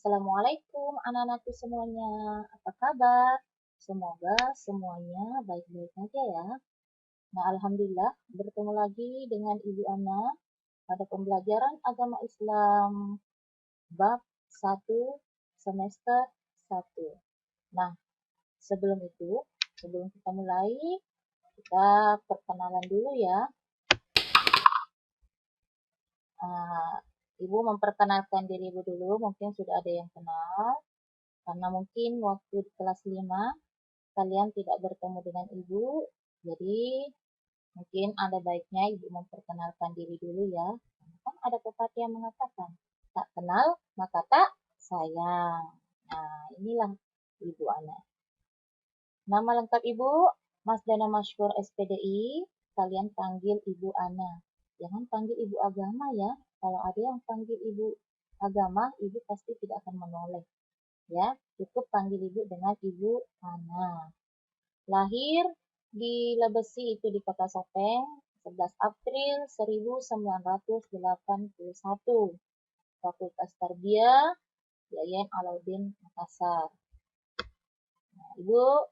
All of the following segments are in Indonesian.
Assalamualaikum anak-anakku semuanya. Apa kabar? Semoga semuanya baik-baik aja ya. Nah, alhamdulillah bertemu lagi dengan Ibu Ana pada pembelajaran agama Islam bab 1 semester 1. Nah, sebelum kita mulai, kita perkenalan dulu ya. Ibu memperkenalkan diri Ibu dulu, mungkin sudah ada yang kenal. Karena mungkin waktu di kelas 5 kalian tidak bertemu dengan Ibu, jadi mungkin ada baiknya Ibu memperkenalkan diri dulu ya. Kan ada pepatah yang mengatakan, tak kenal maka tak sayang. Nah, inilah Ibu Ana. Nama lengkap Ibu, Mas Dana Masyhur SPDI, kalian panggil Ibu Ana. Jangan panggil Ibu Agama ya. Kalau ada yang panggil Ibu Agama, Ibu pasti tidak akan menoleh. Ya, cukup panggil Ibu dengan Ibu Ana. Lahir di Lebesi itu di Kota Sopeng, 11 April 1981. Fakultas Tarbiyah, Yayan Alauddin Makassar. Nah, Ibu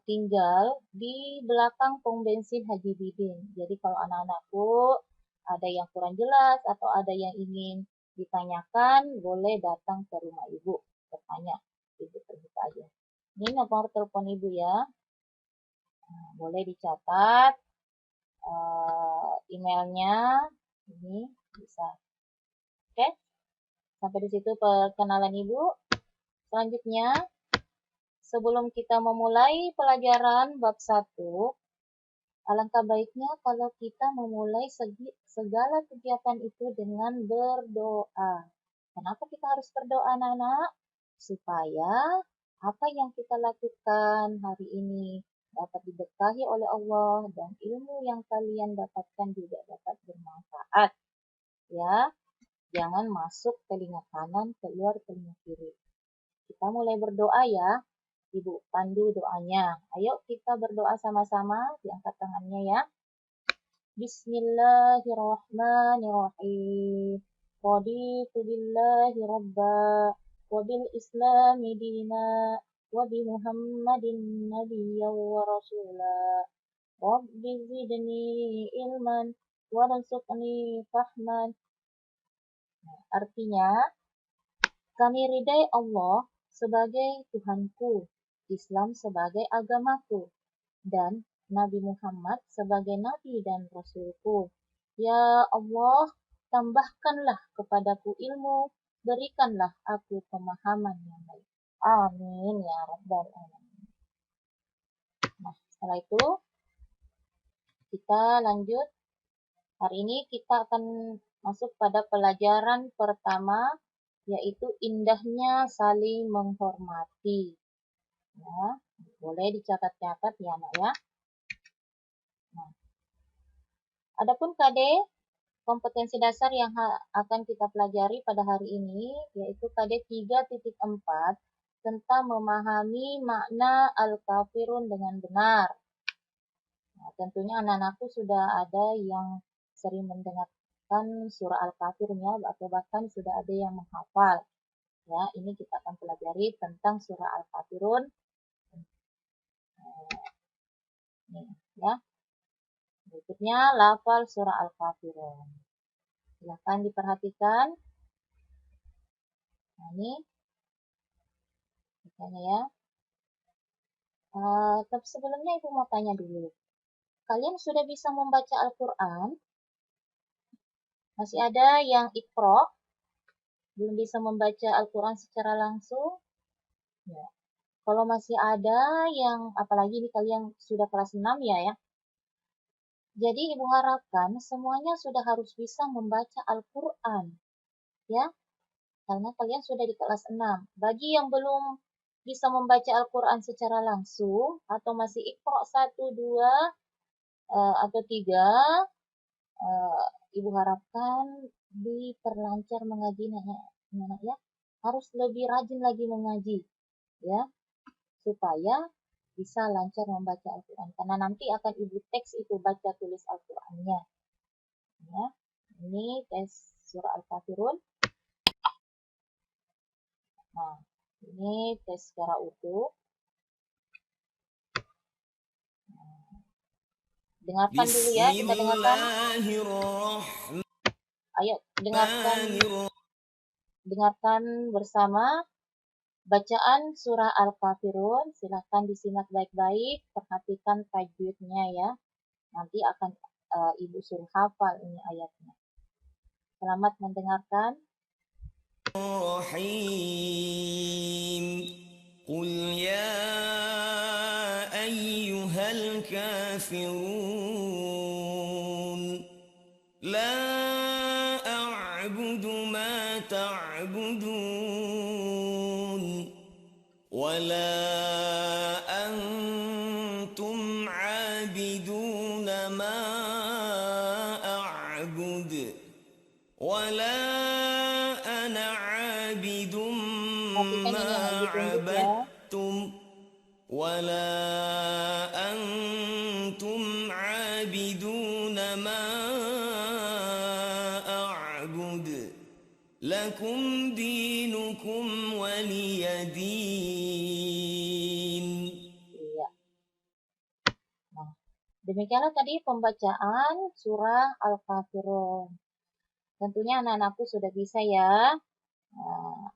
tinggal di belakang pom bensin Haji Bidin. Jadi kalau anak-anakku ada yang kurang jelas atau ada yang ingin ditanyakan, boleh datang ke rumah Ibu bertanya. Ibu terbuka aja. Ini nomor telepon Ibu ya. Nah, boleh dicatat emailnya. Ini bisa. Oke. Sampai di situ perkenalan Ibu. Selanjutnya, sebelum kita memulai pelajaran bab 1, alangkah baiknya kalau kita memulai segala kegiatan itu dengan berdoa. Kenapa kita harus berdoa, anak-anak? Supaya apa yang kita lakukan hari ini dapat diberkahi oleh Allah dan ilmu yang kalian dapatkan juga dapat bermanfaat. Ya, jangan masuk telinga kanan, keluar telinga kiri. Kita mulai berdoa ya. Ibu pandu doanya. Ayo kita berdoa sama-sama, diangkat tangannya ya. Bismillahirrahmanirrahim. Raditu billahi rabba wa bil islami dina wa bi Muhammadin nabiyyan wa rasula. Rabbi zidni ilman warzuqni fahman. Artinya, kami ridai Allah sebagai Tuhanku, Islam sebagai agamaku, dan Nabi Muhammad sebagai Nabi dan Rasulku. Ya Allah, tambahkanlah kepadaku ilmu, berikanlah aku pemahaman yang baik. Amin ya Rabbal Alamin. Nah, setelah itu kita lanjut. Hari ini kita akan masuk pada pelajaran pertama, yaitu indahnya saling menghormati. Ya, boleh dicatat-catat ya anak ya. Nah, adapun KD, kompetensi dasar yang akan kita pelajari pada hari ini, yaitu KD 3.4 tentang memahami makna al-kafirun dengan benar. Nah, tentunya anak-anakku sudah ada yang sering mendengarkan surah Al-Kafirun ya, atau bahkan sudah ada yang menghafal. Ya, ini kita akan pelajari tentang surah Al-Kafirun. Nih, ya. Berikutnya lafal surah Al-Kafirun. Silakan diperhatikan. Nah, ini misalnya ya. Tapi sebelumnya Ibu mau tanya dulu. Kalian sudah bisa membaca Al-Quran? Masih ada yang Iqra? Belum bisa membaca Al-Quran secara langsung? Ya. Kalau masih ada yang, apalagi ini kalian sudah kelas 6 ya. Jadi Ibu harapkan semuanya sudah harus bisa membaca Al-Quran. Ya, karena kalian sudah di kelas 6. Bagi yang belum bisa membaca Al-Quran secara langsung, atau masih Iqra 1, 2, atau 3, Ibu harapkan diperlancar mengajinya ya. Harus lebih rajin lagi mengaji. Ya, supaya bisa lancar membaca Al-Quran. Karena nanti akan Ibu teks itu baca tulis Al-Qurannya. Ya, ini tes surah Al-Kafirun. Ini tes secara utuh. Dengarkan dulu ya, kita dengarkan. Ayo dengarkan bersama bacaan surah Al-Kafirun. Silahkan disimak baik-baik, perhatikan tajwidnya ya. Nanti akan Ibu suruh hafal ini ayatnya. Selamat mendengarkan. قل يا أيها الكافرون لا أعبد ما تعبدون ولا أنتم عابدون ما أعبد ولا أنا عابد Perhatikan ما ini yang Ibu tunjuk ya. عبدتم ولا أنتم عابدون ما أعبد لكم دينكم ولي دين. Iya. Nah, demikianlah tadi pembacaan surah Al-Kafirun. Tentunya anak-anakku sudah bisa ya. Nah,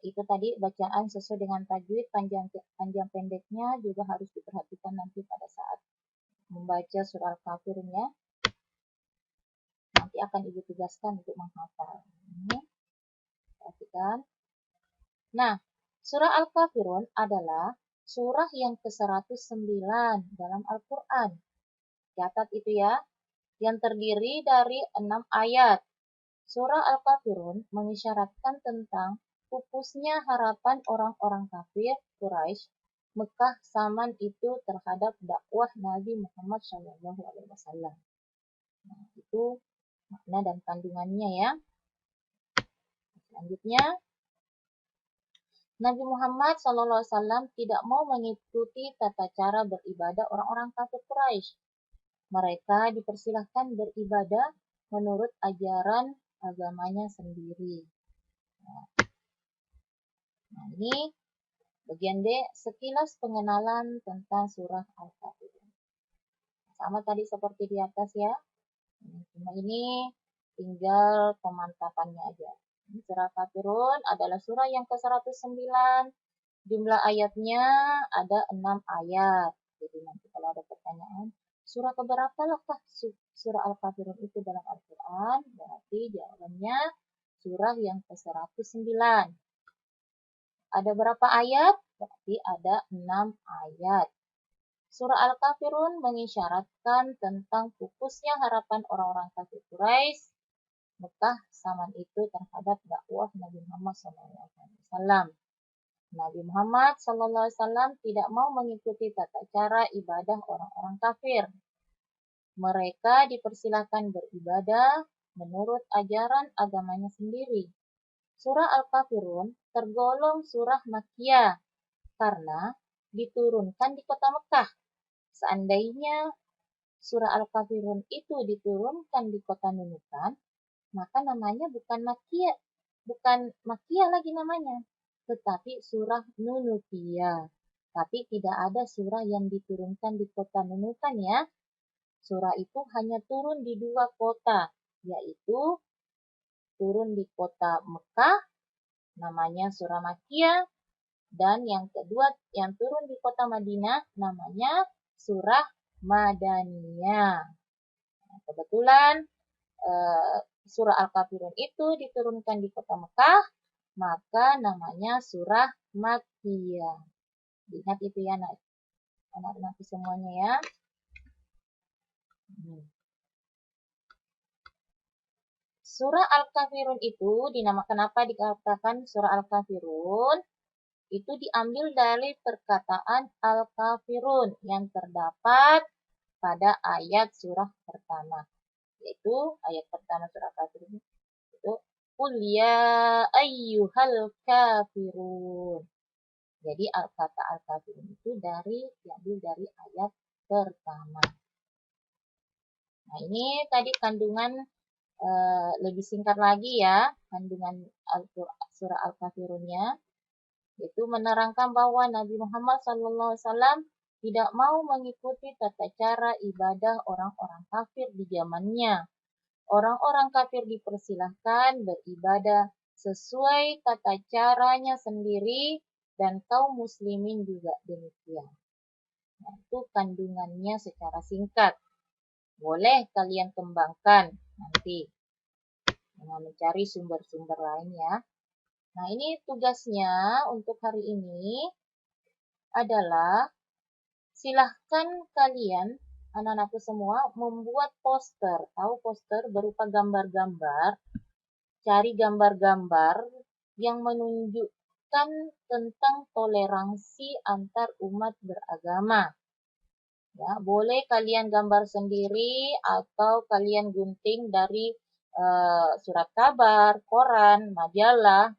itu tadi bacaan sesuai dengan tajwid, panjang pendeknya juga harus diperhatikan nanti pada saat membaca surah Al-Kafirun ya. Nanti akan Ibu tugaskan untuk menghafal. Ini perhatikan. Nah, surah Al-Kafirun adalah surah yang ke-109 dalam Al-Quran. Catat itu ya, yang terdiri dari 6 ayat. Surah Al-Kafirun mengisyaratkan tentang pupusnya harapan orang-orang kafir Quraisy Mekah zaman itu terhadap dakwah Nabi Muhammad SAW. Nah, itu makna dan kandungannya ya. Selanjutnya, Nabi Muhammad SAW tidak mau mengikuti tata cara beribadah orang-orang kafir Quraisy. Mereka dipersilahkan beribadah menurut ajaran agamanya sendiri. Nah, ini bagian D, sekilas pengenalan tentang surah Al-Kafirun. Sama tadi seperti di atas ya. Cuma ini tinggal pemantapannya aja. Surah Al-Kafirun adalah surah yang ke-109. Jumlah ayatnya ada 6 ayat. Jadi nanti kalau ada pertanyaan, surah keberapa kah surah Al-Kafirun itu dalam Al-Quran? Berarti jawabannya surah yang ke-109. Ada berapa ayat? Berarti ada 6 ayat. Surah Al-Kafirun mengisyaratkan tentang pupusnya harapan orang-orang kafir Quraisy Mekah zaman itu terhadap dakwah Nabi Muhammad SAW. Nabi Muhammad SAW tidak mau mengikuti tata cara ibadah orang-orang kafir. Mereka dipersilakan beribadah menurut ajaran agamanya sendiri. Surah Al-Kafirun tergolong surah Makkiyah karena diturunkan di kota Mekah. Seandainya surah Al-Kafirun itu diturunkan di kota Nunukan, maka namanya bukan Makkiyah lagi namanya, tetapi surah Nunukiyah. Tapi tidak ada surah yang diturunkan di kota Nunukan ya. Surah itu hanya turun di 2 kota, yaitu turun di kota Mekah, namanya surah Makkiyah, dan yang kedua yang turun di kota Madinah, namanya surah Madaniyah. Nah, kebetulan surah Al-Kafirun itu diturunkan di kota Mekah, maka namanya surah Makkiyah. Ingat itu ya anak-anak semuanya ya. Surah Al-Kafirun itu kenapa dikatakan surah Al-Kafirun? Itu diambil dari perkataan Al-Kafirun yang terdapat pada ayat surah pertama. Yaitu ayat pertama surah Al-Kafirun itu Qul ya ayyuhal kafirun. Jadi kata Al-Kafirun itu diambil dari ayat pertama. Nah, ini tadi kandungan lebih singkat lagi ya, kandungan surah Al-Kafirunnya. Itu menerangkan bahwa Nabi Muhammad SAW tidak mau mengikuti tata cara ibadah orang-orang kafir di zamannya. Orang-orang kafir dipersilahkan beribadah sesuai tata caranya sendiri dan kaum muslimin juga demikian. Nah, itu kandungannya secara singkat. Boleh kalian kembangkan nanti dengan mencari sumber-sumber lain ya. Nah, ini tugasnya untuk hari ini adalah silahkan kalian, anak-anakku semua, membuat poster. Tahu poster berupa gambar-gambar. Cari gambar-gambar yang menunjukkan tentang toleransi antar umat beragama. Ya, boleh kalian gambar sendiri atau kalian gunting dari surat kabar, koran, majalah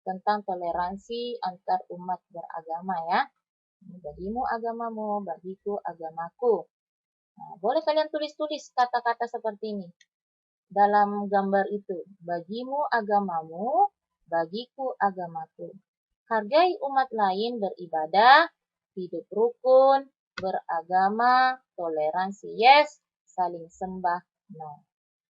tentang toleransi antar umat beragama ya. Bagimu agamamu, bagiku agamaku. Nah, boleh kalian tulis-tulis kata-kata seperti ini dalam gambar itu. Bagimu agamamu, bagiku agamaku. Hargai umat lain beribadah, hidup rukun, beragama, toleransi yes, saling sembah no.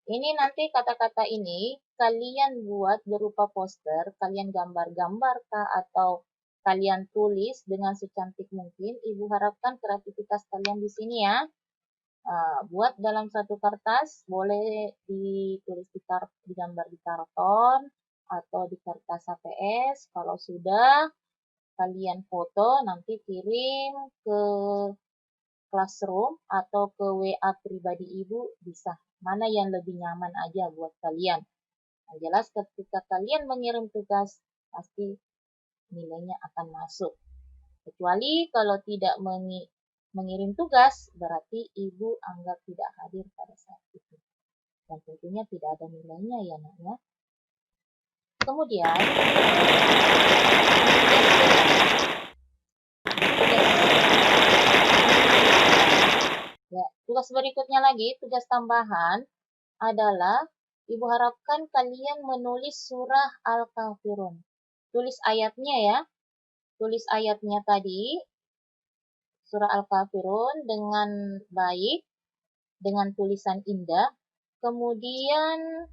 Ini nanti kata-kata ini kalian buat berupa poster, kalian gambar-gambar atau kalian tulis dengan secantik mungkin. Ibu harapkan kreativitas kalian di sini ya. Buat dalam satu kertas, boleh ditulis digambar di karton atau di kertas HPS. Kalau sudah, kalian foto, nanti kirim ke classroom atau ke WA pribadi ibu, bisa. Mana yang lebih nyaman aja buat kalian. Yang jelas ketika kalian mengirim tugas, pasti nilainya akan masuk. Kecuali kalau tidak mengirim tugas, berarti ibu anggap tidak hadir pada saat itu. Dan tentunya tidak ada nilainya ya nak ya. Kemudian, tugas berikutnya lagi, tugas tambahan adalah ibu harapkan kalian menulis surah Al-Kafirun. Tulis ayatnya ya. Tulis ayatnya tadi, surah Al-Kafirun dengan baik, dengan tulisan indah. Kemudian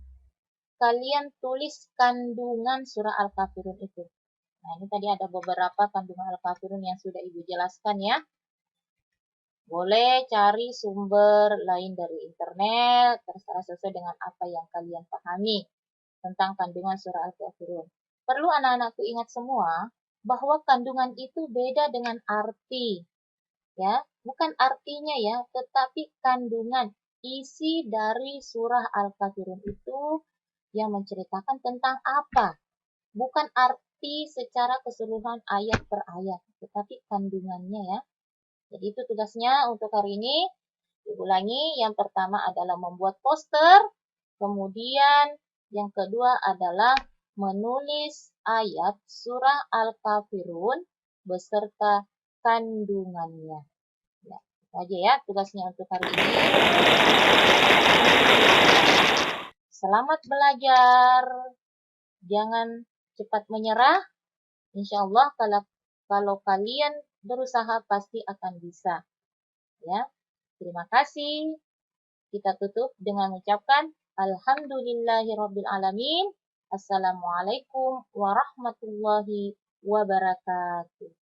kalian tulis kandungan surah Al-Kafirun itu. Nah, ini tadi ada beberapa kandungan Al-Kafirun yang sudah ibu jelaskan ya. Boleh cari sumber lain dari internet, terserah sesuai dengan apa yang kalian pahami tentang kandungan surah Al-Kafirun. Perlu anak-anakku ingat semua bahwa kandungan itu beda dengan arti. Ya, bukan artinya ya, tetapi kandungan isi dari surah Al-Kafirun itu yang menceritakan tentang apa. Bukan arti secara keseluruhan ayat per ayat, tetapi kandungannya ya. Jadi itu tugasnya untuk hari ini. Diulangi, yang pertama adalah membuat poster, kemudian yang kedua adalah menulis ayat surah Al-Kafirun beserta kandungannya. Ya, itu aja ya tugasnya untuk hari ini. Selamat belajar. Jangan cepat menyerah. Insya Allah kalau kalian berusaha pasti akan bisa. Ya, terima kasih. Kita tutup dengan mengucapkan Alhamdulillahirrabbilalamin. Assalamualaikum warahmatullahi wabarakatuh.